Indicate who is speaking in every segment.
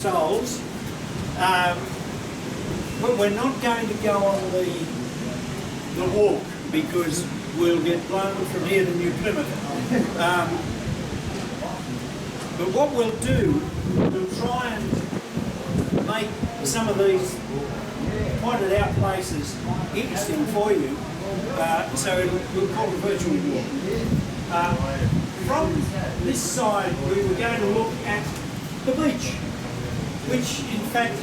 Speaker 1: souls. We're not going to go on the walk because we'll get blown from here to New Plymouth. But what we'll do, we'll try and make some of these pointed out places interesting for you. So we'll call it a virtual walk. From this side, we were going to look at the beach, which in fact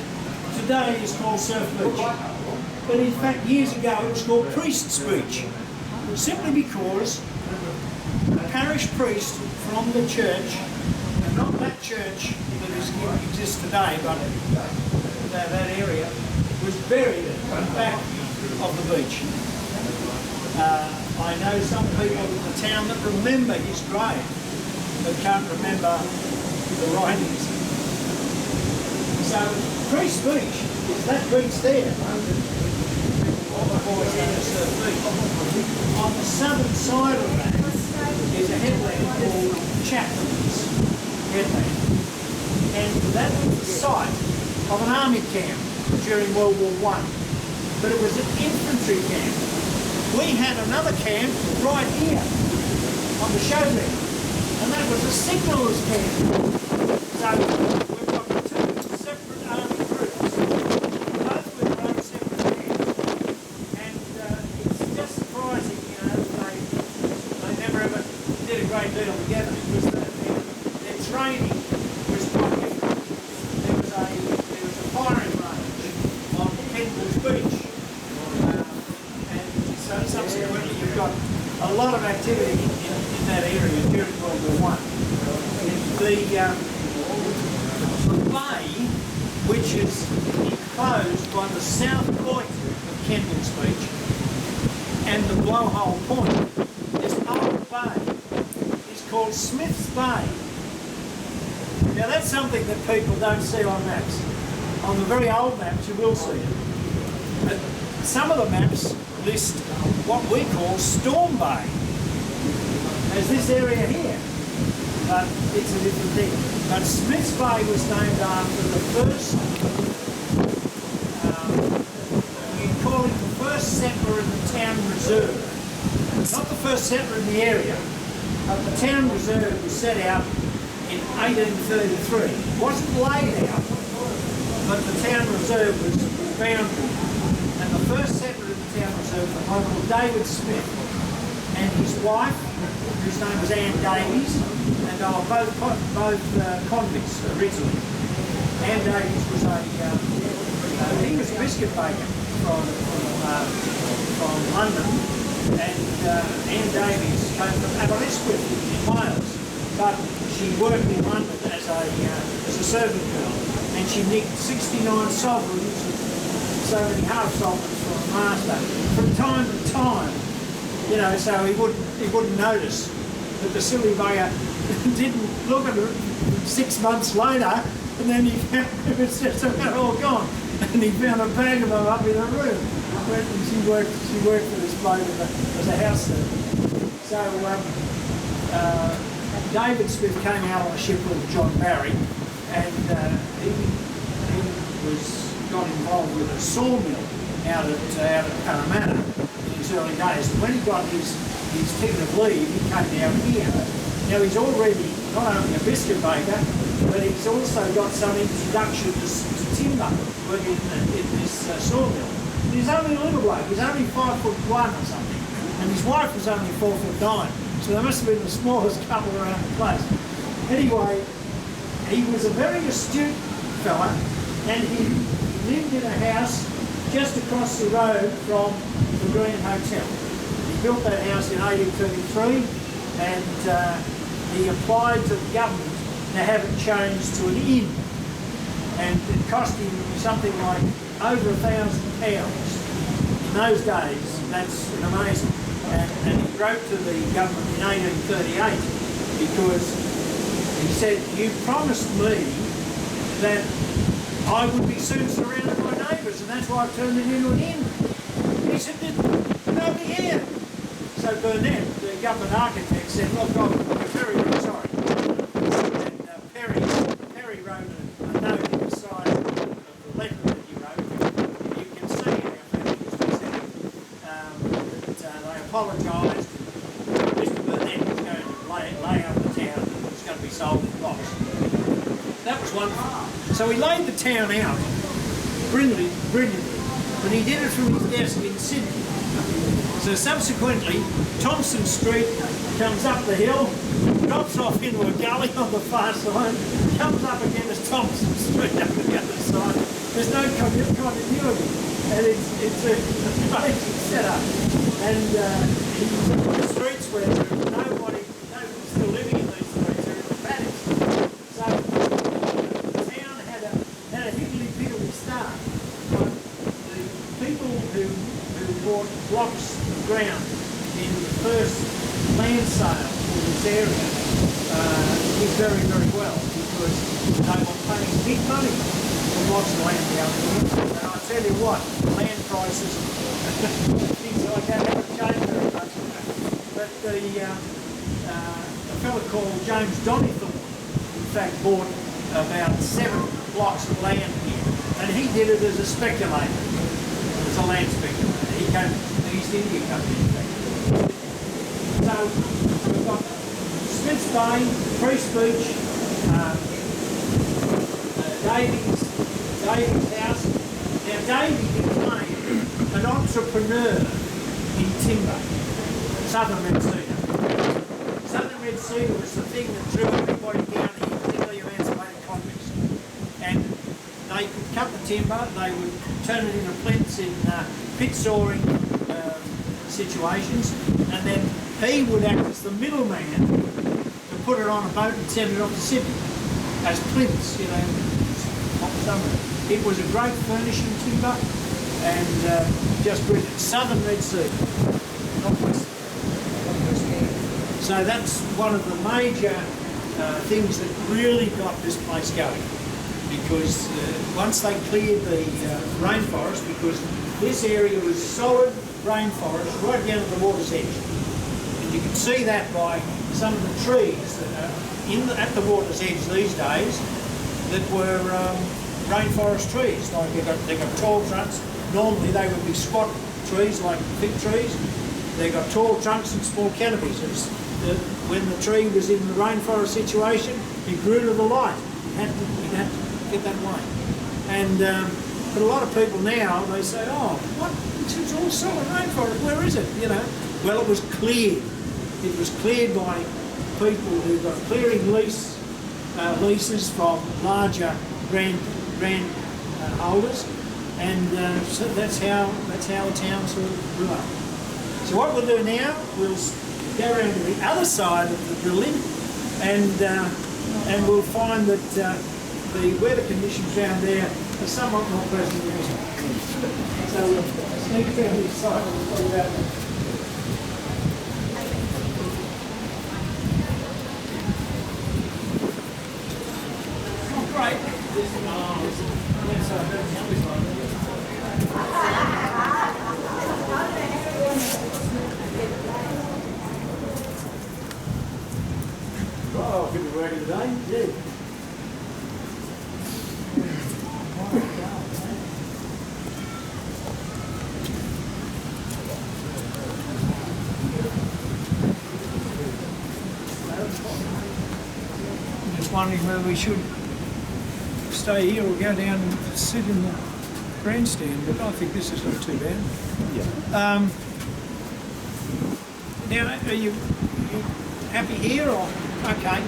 Speaker 1: today is called Surf Beach. But in fact years ago it was called Priest's Beach, simply because the parish priest from the church, and not that church that exists today, but that area, was buried at the back of the beach. I know some people in the town that remember his grave, but can't remember the writings. So, Priest Beach is that beach there. All the boys go to Surf Beach. On the southern side of that is a headland called Chapman's Headland. And that was the site of an army camp during World War I. But it was an infantry camp. We had another camp right here on the show there, and that was a signallers camp. So we've got two separate army groups, both with their own separate camps. And it's just surprising, you know, they never ever did a great deal together because their training was quite different. There was a firing range on Kendall's Beach. So subsequently you've got a lot of activity in that area during World War I. The bay, which is enclosed by the south point of Kendall's Beach and the blowhole point, this old bay is called Smith's Bay. Now that's something that people don't see on maps. On the very old maps you will see it. But some of the maps list what we call Storm Bay. There's this area here, but it's a different thing. But Smith's Bay was named after the first, you call it the first settler in the town reserve. Not the first settler in the area, but the town reserve was set out in 1833. It wasn't laid out, but the town reserve was founded. And the first settler in the town reserve was Uncle David Smith and his wife, whose name was Anne Davies, and they were both convicts originally. Anne Davies was he was a biscuit baker from London, and Anne Davies came from Aberystwyth in Wales, but she worked in London as a servant girl, and she nicked 69 sovereigns, so many half sovereigns from the master from time to time, you know, so he wouldn't notice that the silly bugger didn't look at it 6 months later, and then he found it was just about all gone, and he found a bag of them up in her room. She worked for this bloke as a house servant. So David Smith came out on a ship called John Barry, and he got involved with a sawmill out at Parramatta in his early days. And when he got his ticket of leave, he came down here. Now he's already not only a biscuit baker, but he's also got some introduction to timber working in this sawmill. And he's only a little bloke. He's only 5'1" or something, and his wife was only 4'9". So they must have been the smallest couple around the place. Anyway, he was a very astute fella, and he lived in a house just across the road from the Green Hotel. He built that house in 1833, and he applied to the government to have it changed to an inn. And it cost him something like over £1,000. In those days, that's amazing. And he wrote to the government in 1838 because he said, "You promised me that I would be soon surrounded by neighbours, and that's why I've turned it into an inn." He said, "There's nobody here." So Burnett, the government architect, said, "Look, we're very, very sorry." And Perry wrote a note in the apologised. Mr. Burnett was going to lay out the town. It was going to be sold in blocks. That was wonderful. So he laid the town out brilliantly, but he did it from his desk in Sydney. So subsequently, Thompson Street comes up the hill, drops off into a gully on the far side, comes up again as Thompson Street up the other side. There's no continuity, and it's a crazy setup. And the streets where nobody's still living in these streets, are in the paddocks. So the town had a higgly-piggly start. But the people who bought blocks of ground in the first land sale for this area did very, very well, because they were paying big money for blocks of land out there. And I tell you what, land prices, things like that haven't changed very much. But a fellow called James Donnythorne, in fact, bought about 7 blocks of land here, and he did it as a speculator, as a land speculator. He came to the East India Company, in fact. So we've got Smith's Bay, Priest Beach, Davy's house. Now Davy became an entrepreneur in timber, Southern Red Cedar. Southern Red Cedar was the thing that drew everybody down here, particularly emancipated convicts. And they could cut the timber, they would turn it into plinths in pit sawing situations, and then he would act as the middleman to put it on a boat and send it off to Sydney as plinths, you know, It was a great furnishing timber, and just brilliant. Southern Red Cedar, not West. So that's one of the major things that really got this place going, because once they cleared the rainforest, because this area was solid rainforest right down to the water's edge. And you can see that by some of the trees that are at the water's edge these days that were rainforest trees. Like they've got tall trunks. Normally they would be squat trees like thick trees. They've got tall trunks and small canopies. When the tree was in the rainforest situation, it grew to the light. You had to get that way. And but a lot of people now, they say, oh, what? It's all solid rainforest, where is it? You know, well, it was cleared. It was cleared by people who got clearing leases from larger grand holders, and so that's how the town sort of grew up. So what we'll do now, we'll go around to the other side of the building, and we'll find that the weather conditions down there are somewhat more pleasant than this one. So we'll sneak down this side and we'll talk about that. Oh, good to work today. Yeah. I'm just wondering whether we should stay here or go down and sit in the grandstand, but I think this is not too bad. Yeah. Now, are you happy here or okay?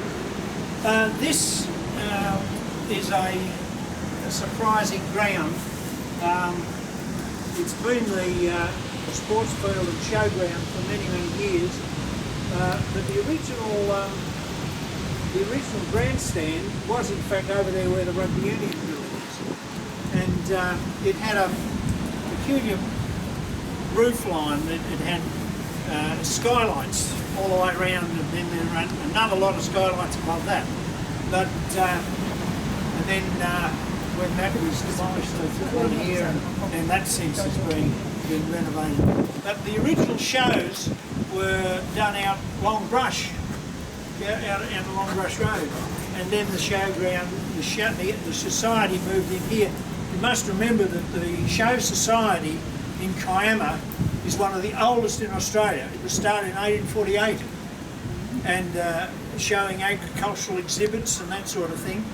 Speaker 1: This is a surprising ground. It's been the sports field and showground for many, many years. But the original grandstand was in fact over there where the rugby union building is, and it had a peculiar roof line. It had skylights all the way around, and then there were another lot of skylights above that. But and then when that was demolished, they put one here, and that since has been renovated. But the original shows were done out Long Brush, out along Brush Road, and then the showground, the society moved in here. You must remember that the show society in Kiama is one of the oldest in Australia. It was started in 1848 and showing agricultural exhibits and that sort of thing.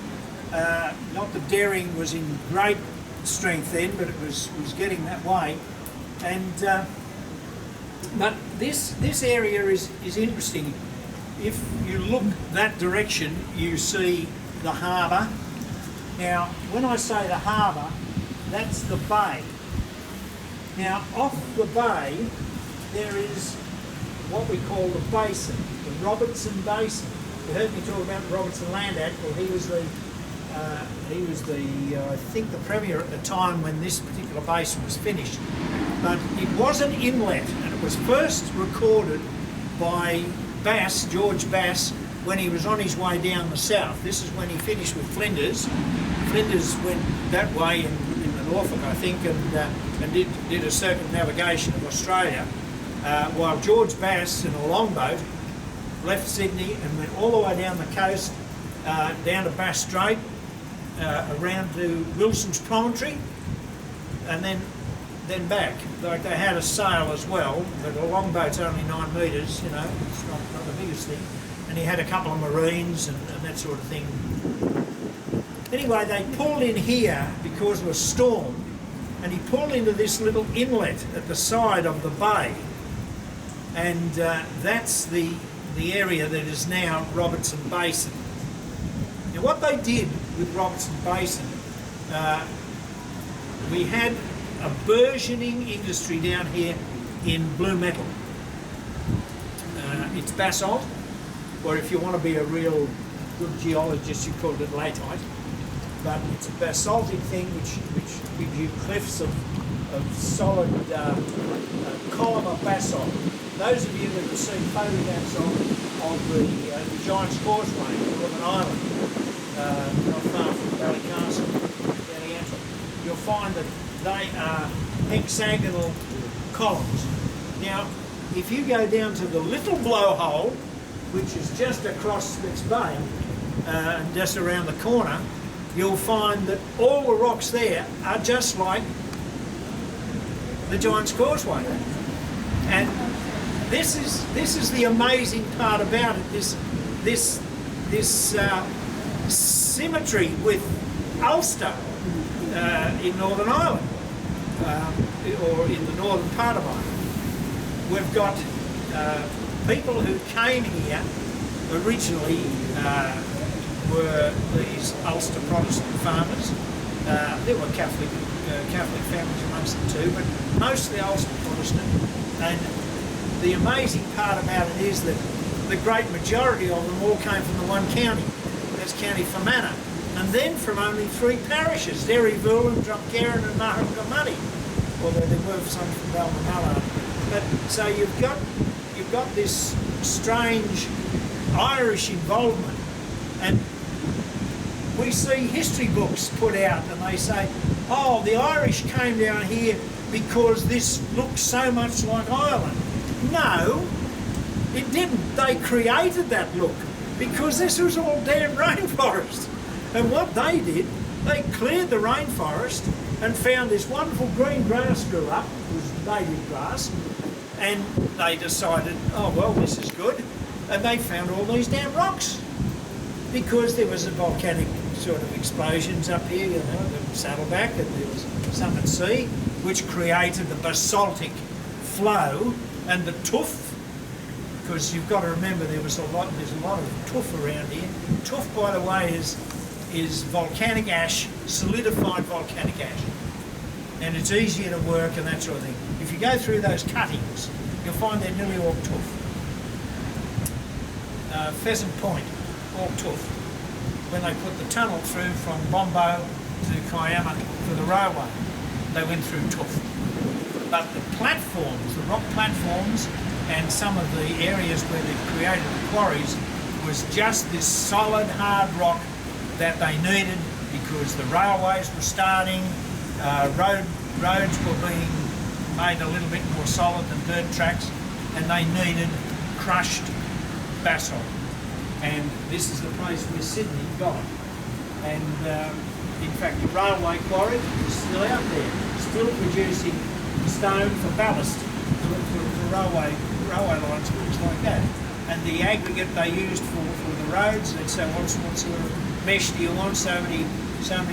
Speaker 1: Not that dairying was in great strength then, but it was getting that way. And but this area is interesting. If you look that direction, you see the harbour. Now, when I say the harbour, that's the bay. Now, off the bay, there is what we call the basin, the Robertson Basin. You heard me talk about the Robertson Land Act. Well, he was the I think the Premier at the time when this particular basin was finished. But it was an inlet, and it was first recorded by Bass, George Bass, when he was on his way down the south. This is when he finished with Flinders. Flinders went that way in the Norfolk, I think, and did a circumnavigation of Australia, while George Bass in a longboat left Sydney and went all the way down the coast, down to Bass Strait, around to Wilson's Promontory, and then back. Like, they had a sail as well, but a longboat's only 9 metres, you know, it's not the biggest thing. And he had a couple of marines and that sort of thing. Anyway, they pulled in here because of a storm, and he pulled into this little inlet at the side of the bay, and that's the area that is now Robertson Basin. Now, what they did with Robertson Basin, we had a burgeoning industry down here in blue metal. It's basalt, or if you want to be a real good geologist, you call it latite. But it's a basaltic thing which gives you cliffs of solid column of basalt. Those of you that have seen photographs of the Giant's Causeway in Northern Ireland, not far from Ballycastle, down the Antrim, you'll find that they are hexagonal columns. Now, if you go down to the little blowhole, which is just across this bay, and just around the corner, you'll find that all the rocks there are just like the Giant's Causeway. And this is the amazing part about it. This symmetry with Ulster in Northern Ireland, or in the northern part of Ireland. We've got people who came here originally were these Ulster Protestant farmers. There were Catholic families amongst them too, but mostly Ulster Protestant. And the amazing part about it is that the great majority of them all came from the one county, that's County Fermanagh, and then from only 3 parishes, Derryville and Drumcarron and Mahagamutty, although there were some from Balmamalla. But so you've got this strange Irish involvement, and we see history books put out and they say, oh, the Irish came down here because this looks so much like Ireland. No, it didn't. They created that look because this was all damn rainforest. And what they did, they cleared the rainforest and found this wonderful green grass grew up, it was native grass, and they decided, oh well, this is good, and they found all these damn rocks because there was a volcanic sort of explosions up here, you know, the Saddleback, and there was some at sea, which created the basaltic flow and the tuff, because you've got to remember there's a lot of tuff around here. Tuff, by the way, is volcanic ash, solidified volcanic ash, and it's easier to work and that sort of thing. If you go through those cuttings, you'll find they're nearly all tuff. Pheasant Point, all tuff. When they put the tunnel through from Bombo to Kiama for the railway, they went through tuff. But the platforms, the rock platforms, and some of the areas where they created the quarries was just this solid, hard rock that they needed because the railways were starting, roads were being made a little bit more solid than dirt tracks, and they needed crushed basalt. And this is the place where Sydney got it. And in fact, the railway quarry is still out there, still producing stone for ballast to for railway lines, things like that. And the aggregate they used for the roads, they'd say, what sort of mesh do you want? So many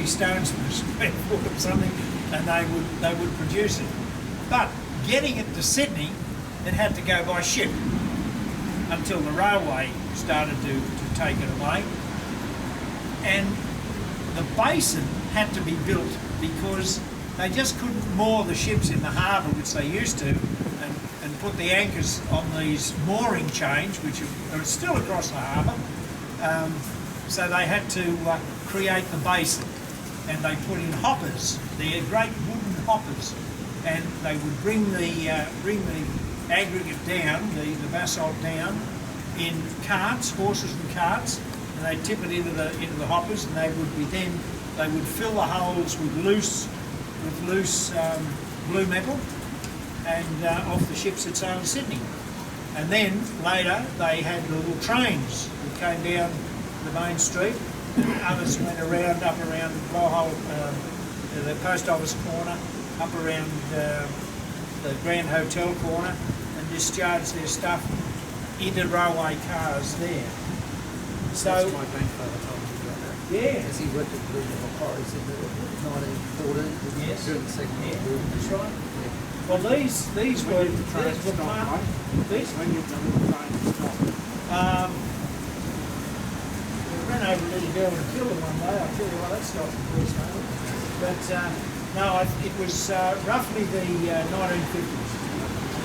Speaker 1: stones per square foot or something, and they would produce it. But getting it to Sydney, it had to go by ship until the railway started to take it away. And the basin had to be built because they just couldn't moor the ships in the harbour, which they used to, and put the anchors on these mooring chains, which are still across the harbour. So they had to create the basin, and they put in hoppers. They're great wooden hoppers, and they would bring the aggregate down, the basalt down, in carts, horses and carts, and they'd tip it into the hoppers, and they would fill the holes with loose blue metal, and off the ships that sailed to Sydney. And then later they had the little trains that came down the main street, and others went up around Blowhole, the post office corner, up around the Grand Hotel corner, and discharged their stuff into railway cars there. So
Speaker 2: that's my grandfather told me about that.
Speaker 1: Yeah.
Speaker 2: Because he worked at Blue Metal Quarries in the 1914
Speaker 1: Yes.
Speaker 2: during the Second World War.
Speaker 1: That's right.
Speaker 2: Yeah.
Speaker 1: Well, these were
Speaker 3: When you
Speaker 1: these
Speaker 3: the train
Speaker 1: were
Speaker 3: stop,
Speaker 1: part.
Speaker 3: right?
Speaker 1: These
Speaker 3: When you the little train stop.
Speaker 1: We ran over a little girl and killed her one day. I'll tell you why that stopped the first moment. But no, it was roughly the 1950s.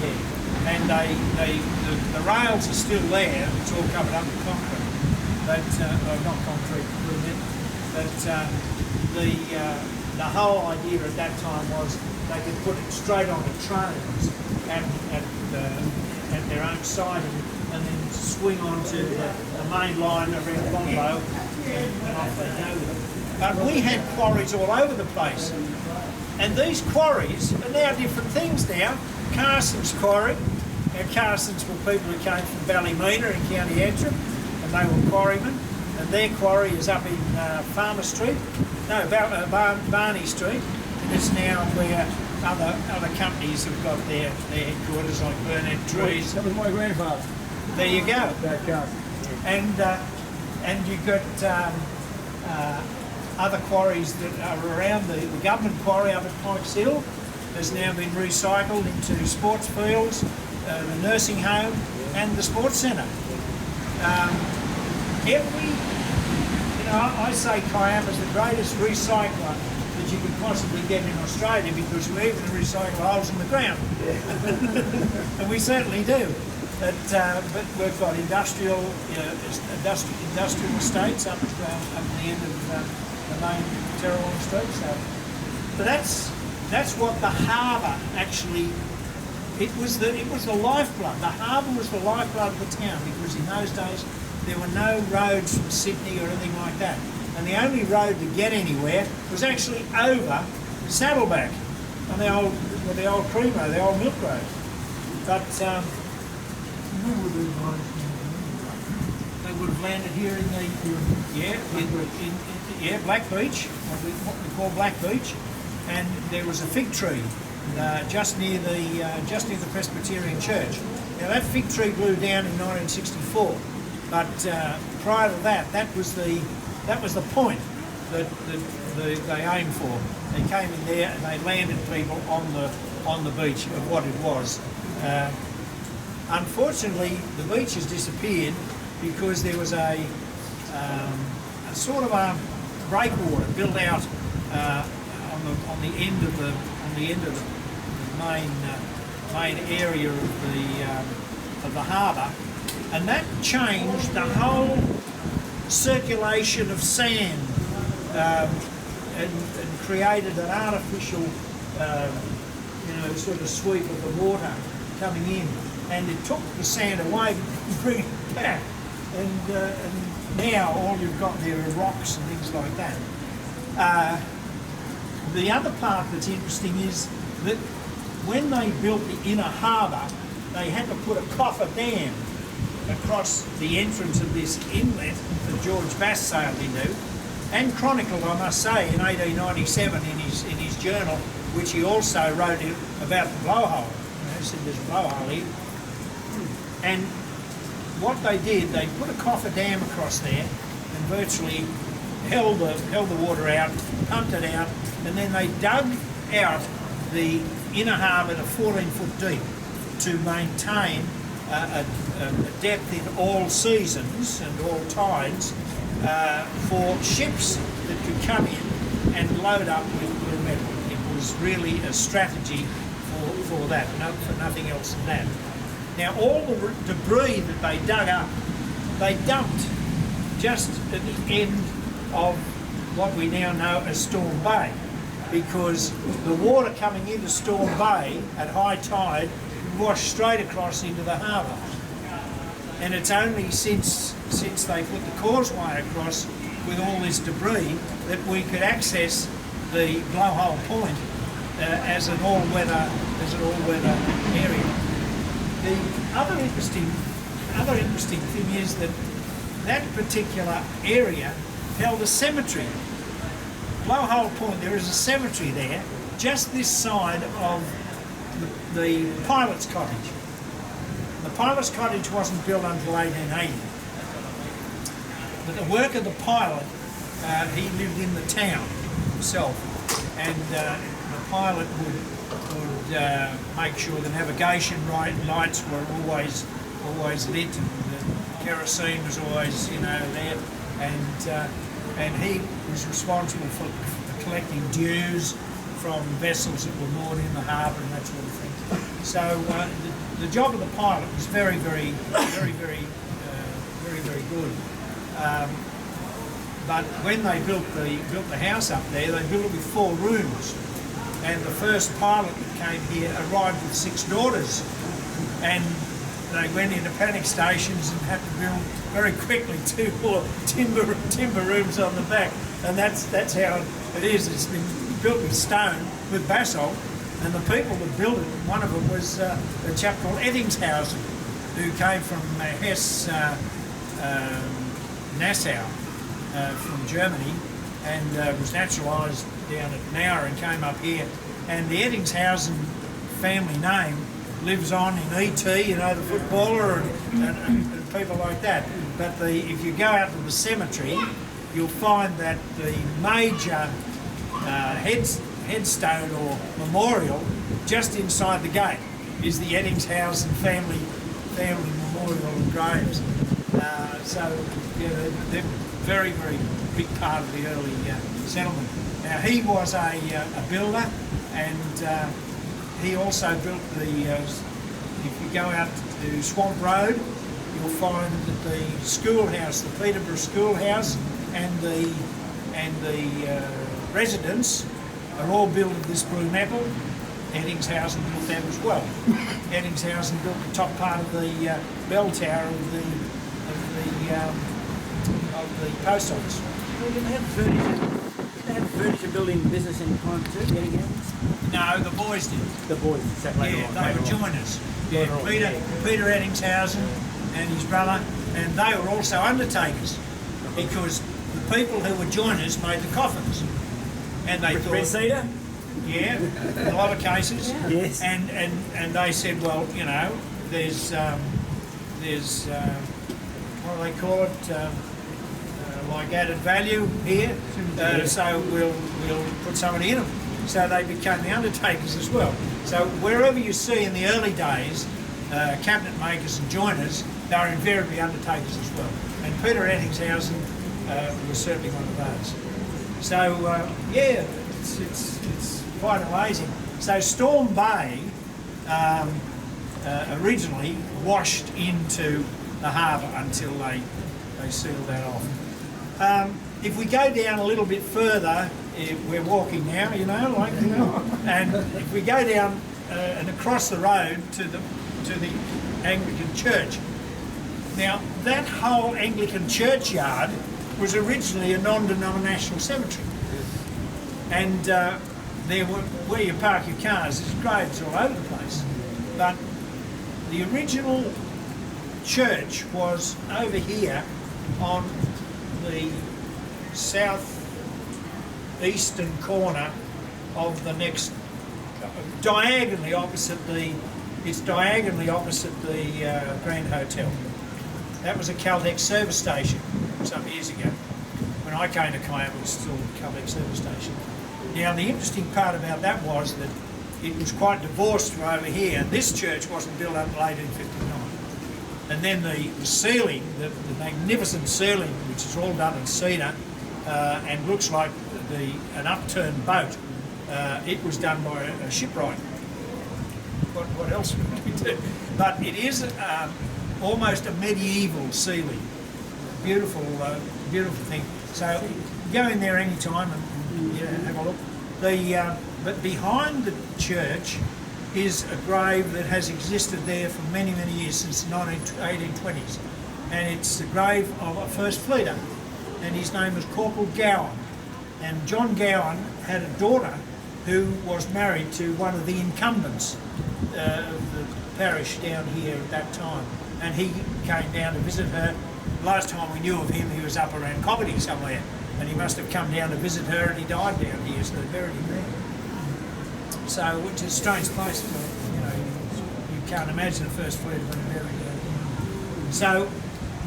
Speaker 1: Yeah. And the rails are still there. It's all covered up with concrete. But not concrete, but the whole idea at that time was they could put it straight onto trains at their own siding, and then swing onto the main line around Longbow, and off they go with it. But we had quarries all over the place, and these quarries are now different things now. Carson's quarry. Now, Carson's were people who came from Ballymena in County Antrim, and they were quarrymen, and their quarry is up in Farmer Street, no, Barney Street, and it's now where other companies have got their headquarters, like Burnett Trees.
Speaker 3: That was my grandfather.
Speaker 1: There you go.
Speaker 3: That car.
Speaker 1: And you've got other quarries that are around. The government quarry up at Pikes Hill has now been recycled into sports fields, the nursing home, and the sports centre. I say Kiama's the greatest recycler that you could possibly get in Australia, because we even recycle holes in the ground. And we certainly do. But we've got industrial estates up at the end of the main Terrelong Street. So that's what the harbour actually. It was the lifeblood. The harbour was the lifeblood of the town, because in those days there were no roads from Sydney or anything like that. And the only road to get anywhere was actually over Saddleback on the old cream road, the old milk road. But they would have landed here in Black Beach, what we call Black Beach, and there was a fig tree just near the Presbyterian Church. Now that fig tree blew down in 1964, but prior to that was the point that they aimed for. They came in there and they landed people on the beach of what it was. Unfortunately, the beach has disappeared because there was a sort of a breakwater built out on the end of the main area of the harbour, and that changed the whole circulation of sand and created an artificial sort of sweep of the water coming in, and it took the sand away and bring it back, and now all you've got there are rocks and things like that. The other part that's interesting is that when they built the inner harbour, they had to put a coffer dam across the entrance of this inlet that George Bass sailed into, and chronicled, I must say, in 1897 in his journal, which he also wrote about the blowhole. they said there's a blowhole here. And what they did, they put a coffer dam across there and virtually held the water out, pumped it out, and then they dug out the inner harbour to 14 foot deep to maintain a depth in all seasons and all tides for ships that could come in and load up with blue metal. It was really a strategy for that, for nothing else than that. Now all the debris that they dug up, they dumped just at the end of what we now know as Storm Bay, because the water coming into Storm Bay at high tide washed straight across into the harbour. And it's only since they put the causeway across with all this debris that we could access the Blowhole Point as an all-weather area. The other interesting thing is that that particular area held a cemetery. Blowhole Point, there is a cemetery there, just this side of the pilot's cottage. The pilot's cottage wasn't built until 1880. But the work of the pilot, he lived in the town himself, and the pilot would make sure the navigation lights were always lit, and the kerosene was always there, and he was responsible for collecting dues from vessels that were moored in the harbour and that sort of thing. So the job of the pilot was very good. But when they built the house up there, they built it with 4 rooms. And the first pilot that came here arrived with 6 daughters. And they went into panic stations and had to build very quickly 2 more timber rooms on the back. And that's how it is. It's been built with stone, with basalt. And the people that built it, one of them was a chap called Ettingshausen, who came from Hesse, Nassau, from Germany, and was naturalised down at Nauer and came up here. And the Ettingshausen family name lives on in E.T., the footballer, and people like that. But if you go out to the cemetery, you'll find that the major headstone or memorial just inside the gate is the Ettingshausen family memorial and graves. They're very big part of the early settlement. Now he was a builder, and he also built if you go out to Swamp Road, you'll find that the schoolhouse, the Peterborough schoolhouse, and the residence are all built of this blue metal. Ettingshausen built that as well. Ettingshausen built the top part of the bell tower of the post office.
Speaker 2: Well, did they have furniture building business in time too, Ettingshausen?
Speaker 1: No, the boys did.
Speaker 2: The boys, that later on.
Speaker 1: They were joiners. Yeah, Peter Ettingshausen and his brother, and they were also undertakers, because the people who were joiners made the coffins. And they thought,
Speaker 2: cedar?
Speaker 1: Yeah, in a lot of cases.
Speaker 2: Yes.
Speaker 1: And they said, well, there's what do they call it? Like added value here, so we'll put somebody in them. So they became the undertakers as well. So wherever you see in the early days cabinet makers and joiners, they were invariably undertakers as well. And Peter Ettingshausen was certainly one of those. So it's quite amazing. So Storm Bay originally washed into the harbour until they sealed that off. If we go down a little bit further, we're walking now, and if we go down and across the road to the Anglican church. Now, that whole Anglican churchyard was originally a non-denominational cemetery. And there were, where you park your cars, there's graves all over the place. But the original church was over here on the southeastern corner of the next, diagonally opposite the It's diagonally opposite the Grand Hotel. That was a Caltex service station some years ago. When I came to Kiama, it was still a Caltex service station. Now, the interesting part about that was that it was quite divorced from over here. This church wasn't built until 1859. And then the ceiling, the magnificent ceiling, which is all done in cedar and looks like an upturned boat, it was done by a shipwright. What else would we do? But it is almost a medieval ceiling. Beautiful, beautiful thing. So go in there any time and have a look. But behind the church is a grave that has existed there for many, many years, since the 1820s. And it's the grave of a first fleeter, and his name was Corporal Gowan. And John Gowan had a daughter who was married to one of the incumbents of the parish down here at that time. And he came down to visit her. Last time we knew of him, he was up around Cobbity somewhere, and he must have come down to visit her, and he died down here, so they buried him there. So, which is a strange place, you can't imagine a first fleet being buried there. So,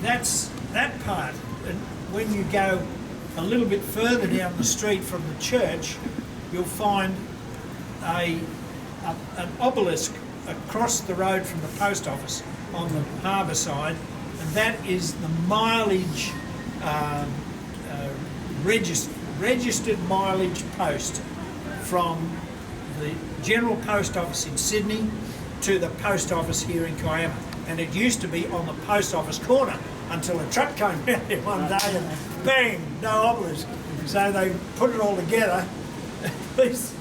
Speaker 1: that's that part. And when you go a little bit further down the street from the church, you'll find an obelisk across the road from the post office on the harbour side, and that is the mileage, registered mileage post from the General Post Office in Sydney to the post office here in Kiama. And it used to be on the post office corner until a truck came around there one day and bang, no obelisk. So they put it all together, piece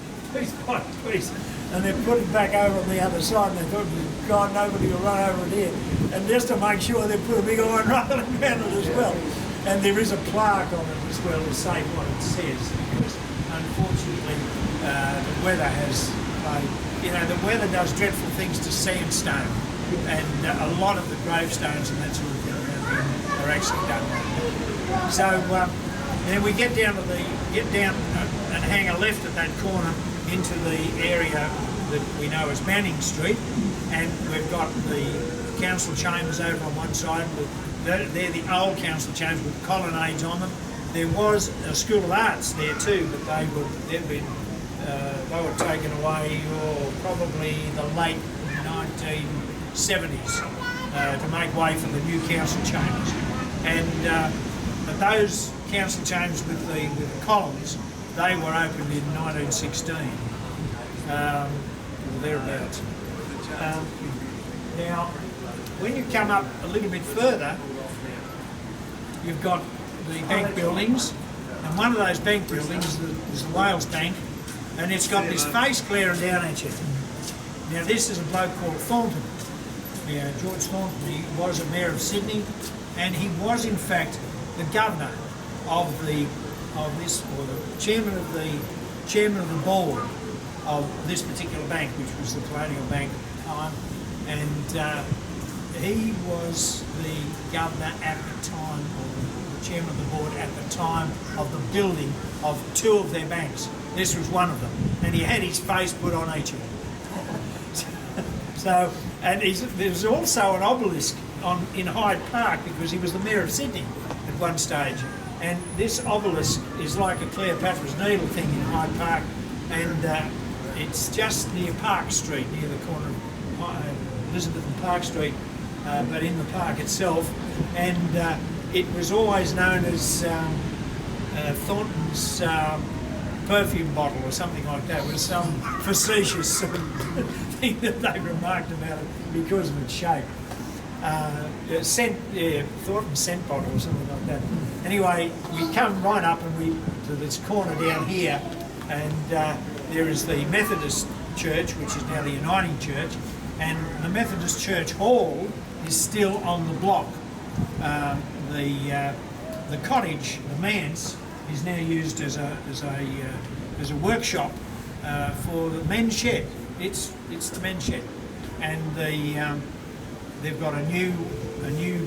Speaker 1: by piece, and they put it back over on the other side, and they thought, God, nobody will run over it here. And just to make sure, they put a big iron railing around it as well. And there is a plaque on it as well to say what it says, because unfortunately the weather has the weather does dreadful things to sandstone, and a lot of the gravestones and that sort of thing around here are actually done like that. So then we get down and hang a left at that corner into the area that we know as Manning Street, and we've got the council chambers over on one side. They're the old council chambers with colonnades on them. There was a School of Arts there too, but they were taken away probably the late 1970s to make way for the new council chambers. And but those council chambers with the columns, they were opened in 1916, or thereabouts. Now, when you come up a little bit further, you've got the bank buildings, and one of those bank buildings is the Wales Bank, and it's got this face glaring down at you. Now, this is a bloke called Thornton, George Thornton. He was a mayor of Sydney, and he was in fact the governor of the chairman of the board of this particular bank, which was the Colonial Bank at the time, and he was the governor at the time, or the chairman of the board at the time of the building of two of their banks. This was one of them, and he had his face put on each of them. So, and there's also an obelisk in Hyde Park, because he was the mayor of Sydney at one stage. And this obelisk is like a Cleopatra's Needle thing in Hyde Park, and it's just near Park Street, near the corner of Elizabeth and Park Street, but in the park itself. And it was always known as Thornton's perfume bottle or something like that. It was some facetious thing that they remarked about it because of its shape. Thornton's scent bottle or something like that. Anyway, we come right up to this corner down here, and there is the Methodist Church, which is now the Uniting Church, and the Methodist Church Hall is still on the block. The cottage, the manse, is now used as a workshop for the men's shed. It's the men's shed, and they've got a new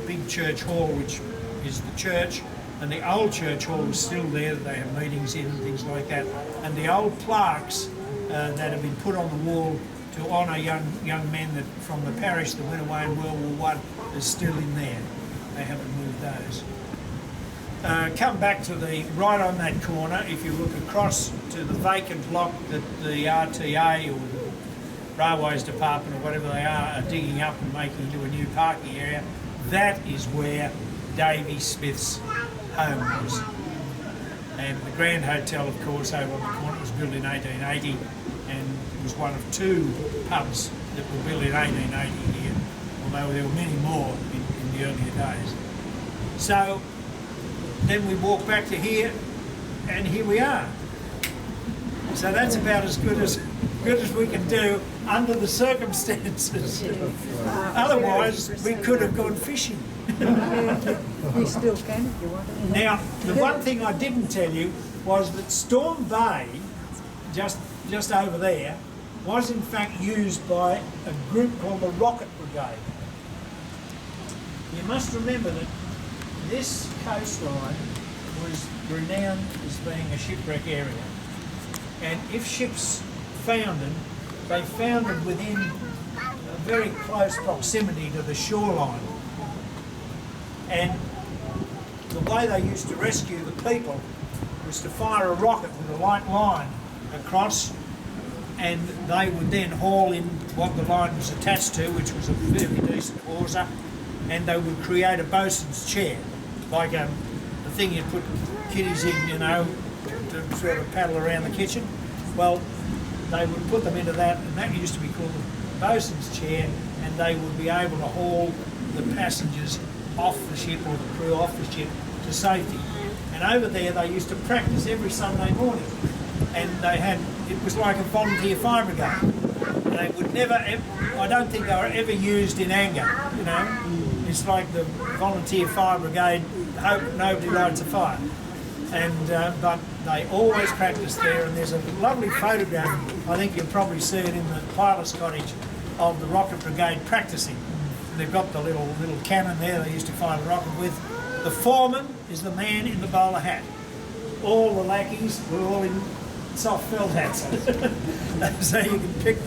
Speaker 1: big church hall, which is the church, and the old church hall is still there that they have meetings in and things like that. And the old plaques that have been put on the wall to honour young men that from the parish that went away in World War I is still in there. They haven't moved those. Come back to the right on that corner. If you look across to the vacant lot that the RTA or the Railways Department or whatever they are digging up and making into a new parking area, that is where Davy Smith's home was. And the Grand Hotel, of course, over on the corner was built in 1880 and was one of two pubs that were built in 1880 here, although there were many more in the earlier days. So then we walk back to here, and here we are. So that's about as good as we can do under the circumstances. Otherwise, we could have gone fishing.
Speaker 4: You still can if you want to.
Speaker 1: Now, the one thing I didn't tell you was that Storm Bay, just over there, was in fact used by a group called the Rocket Brigade. You must remember that this coastline was renowned as being a shipwreck area. And if ships foundered, they foundered within a very close proximity to the shoreline. And the way they used to rescue the people was to fire a rocket with a light line across, and they would then haul in what the line was attached to, which was a fairly decent hawser, and they would create a bosun's chair, like the thing you'd put kiddies in, you know, to sort of paddle around the kitchen. Well, they would put them into that, and that used to be called the bosun's chair, and they would be able to haul the passengers off the ship or the crew off the ship to safety. And over there they used to practice every Sunday morning, and it was like a volunteer fire brigade. They would never, I don't think they were ever used in anger, you know. It's like the volunteer fire brigade, hope nobody lights a fire. And but they always practiced there, and there's a lovely photograph, I think you'll probably see it in the pilot's cottage, of the Rocket Brigade practicing. And they've got the little cannon there they used to fire the rocket with. The foreman is the man in the bowler hat. All the lackeys were all in soft felt hats. So you can pick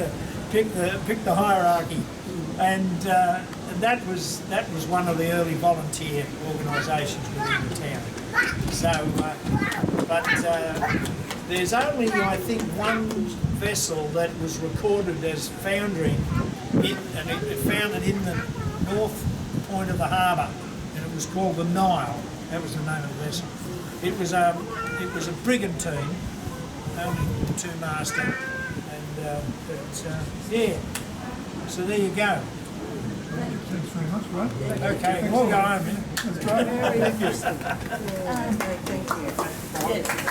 Speaker 1: the hierarchy. And that was one of the early volunteer organisations within the town. So, there's only, I think, one vessel that was recorded as foundering, and it foundered in the north point of the harbour, and it was called the Nile. That was the name of the vessel. It was a brigantine, only two-master, and yeah. So there you go.
Speaker 3: Thanks very much, right?
Speaker 1: Okay, we'll go home.
Speaker 4: Very interesting. Thank you.